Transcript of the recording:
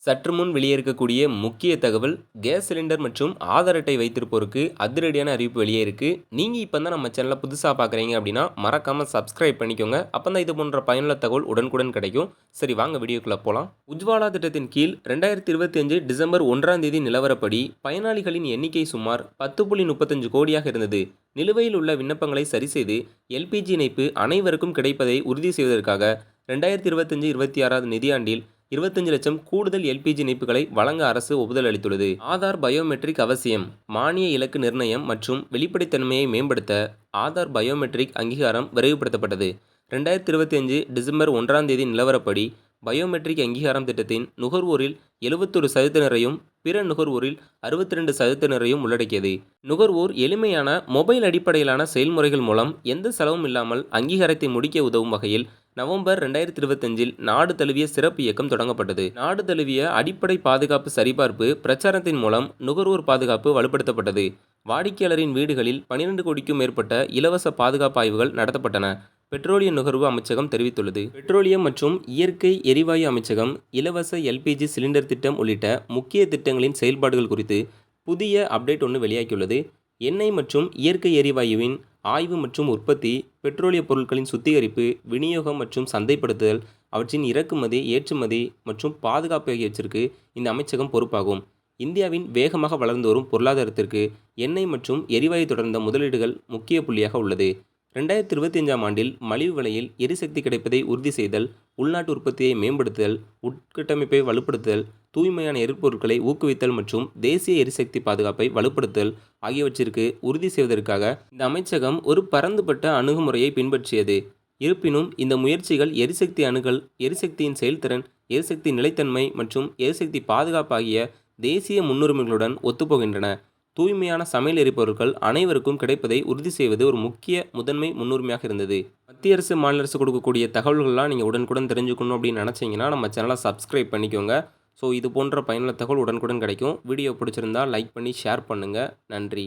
சற்று முன் வெளியிருக்கக்கூடிய முக்கிய தகவல், கேஸ் சிலிண்டர் மற்றும் ஆதார் அட்டை வைத்திருப்போருக்கு அதிரடியான அறிவிப்பு வெளியே இருக்கு. நீங்க இப்போ தான் நம்ம சேனலை புதுசாக பார்க்குறீங்க அப்படின்னா மறக்காம சப்ஸ்கிரைப் பண்ணிக்கோங்க. அப்போ தான் இது போன்ற பயனுள்ள தகவல் உடனுக்குடன் கிடைக்கும். சரி, வாங்க வீடியோக்குள்ள போகலாம். உஜ்வாலா திட்டத்தின் கீழ் 2025 டிசம்பர் 1ஆம் தேதி நிலவரப்படி பயனாளிகளின் எண்ணிக்கை சுமார் 10.35 கோடியாக இருந்தது. நிலுவையில் உள்ள விண்ணப்பங்களை சரிசெய்து எல்பிஜி இணைப்பு அனைவருக்கும் கிடைப்பதை உறுதி செய்வதற்காக 2025-26 நிதியாண்டில் 25 லட்சம் கூடுதல் எல்பிஜி இணைப்புகளை வழங்க அரசு ஒப்புதல் அளித்துள்ளது. ஆதார் பயோமெட்ரிக் அவசியம். மானிய இலக்கு நிர்ணயம் மற்றும் வெளிப்படைத்தன்மையை மேம்படுத்த ஆதார் பயோமெட்ரிக் அங்கீகாரம் விரைவுபடுத்தப்பட்டது. 2025 டிசம்பர் 1ஆம் தேதி நிலவரப்படி பயோமெட்ரிக் அங்கீகாரம் திட்டத்தின் நுகர்வோரில் 71%ரையும் பிற நுகர்வோரில் 62%ரையும் உள்ளடக்கியது. நுகர்வோர் எளிமையான மொபைல் அடிப்படையிலான செயல்முறைகள் மூலம் எந்த செலவும் இல்லாமல் அங்கீகாரத்தை முடிக்க உதவும் வகையில் நவம்பர் 2025 நாடு தழுவிய சிறப்பு இயக்கம் தொடங்கப்பட்டது. நாடு தழுவிய அடிப்படை பாதுகாப்பு சரிபார்ப்பு பிரச்சாரத்தின் மூலம் நுகர்வோர் பாதுகாப்பு வலுப்படுத்தப்பட்டது. வாடிக்கையாளரின் வீடுகளில் 12 கோடிக்கும் மேற்பட்ட இலவச பாதுகாப்பு ஆய்வுகள் நடத்தப்பட்டன. பெட்ரோலிய நுகர்வு அமைச்சகம் தெரிவித்துள்ளது. பெட்ரோலியம் மற்றும் இயற்கை எரிவாயு அமைச்சகம் இலவச எல்பிஜி சிலிண்டர் திட்டம் உள்ளிட்ட முக்கிய திட்டங்களின் செயல்பாடுகள் குறித்து புதிய அப்டேட் ஒன்று வெளியாகியுள்ளது. எண்ணெய் மற்றும் இயற்கை எரிவாயுவின் ஆய்வு மற்றும் உற்பத்தி, பெட்ரோலிய பொருட்களின் சுத்திகரிப்பு, விநியோகம் மற்றும் சந்தைப்படுத்துதல், அவற்றின் இறக்குமதி, ஏற்றுமதி மற்றும் பாதுகாப்பு ஆகியவற்றிற்கு இந்த அமைச்சகம் பொறுப்பாகும். இந்தியாவின் வேகமாக வளர்ந்து வரும் பொருளாதாரத்திற்கு எண்ணெய் மற்றும் எரிவாயு தொடர்ந்த முதலீடுகள் முக்கிய புள்ளியாக உள்ளது. 2025ஆம் ஆண்டில் மலிவு விலையில் எரிசக்தி கிடைப்பதை உறுதி செய்தல், உள்நாட்டு உற்பத்தியை மேம்படுத்துதல், உட்கட்டமைப்பை வலுப்படுத்துதல், தூய்மையான எரிபொருட்களை ஊக்குவித்தல் மற்றும் தேசிய எரிசக்தி பாதுகாப்பை வலுப்படுத்துதல் ஆகியவற்றிற்கு உறுதி செய்வதற்காக இந்த அமைச்சகம் ஒரு பரந்துபட்ட அணுகுமுறையை பின்பற்றியது. இருப்பினும் இந்த முயற்சிகள் எரிசக்தி அணுகல், எரிசக்தியின் செயல்திறன், எரிசக்தி நிலைத்தன்மை மற்றும் எரிசக்தி பாதுகாப்பு ஆகிய தேசிய முன்னுரிமைகளுடன் ஒத்துப்போகின்றன. தூய்மையான சமையல் எரிபொருட்கள் அனைவருக்கும் கிடைப்பதை உறுதி செய்வது ஒரு முக்கிய முதன்மை முன்னுரிமையாக இருந்தது. மத்திய அரசு, மாநில அரசு கொடுக்கக்கூடிய தகவல்கள்லாம் நீங்கள் உடனுக்குடன் தெரிஞ்சுக்கணும் அப்படின்னு நினச்சிங்கன்னா நம்ம சேனலை சப்ஸ்கிரைப் பண்ணிக்கோங்க. ஸோ இது போன்ற பயனுள்ள தகவல் உடனுக்குடன் கிடைக்கும். வீடியோ பிடிச்சிருந்தால் லைக் பண்ணி ஷேர் பண்ணுங்கள். நன்றி.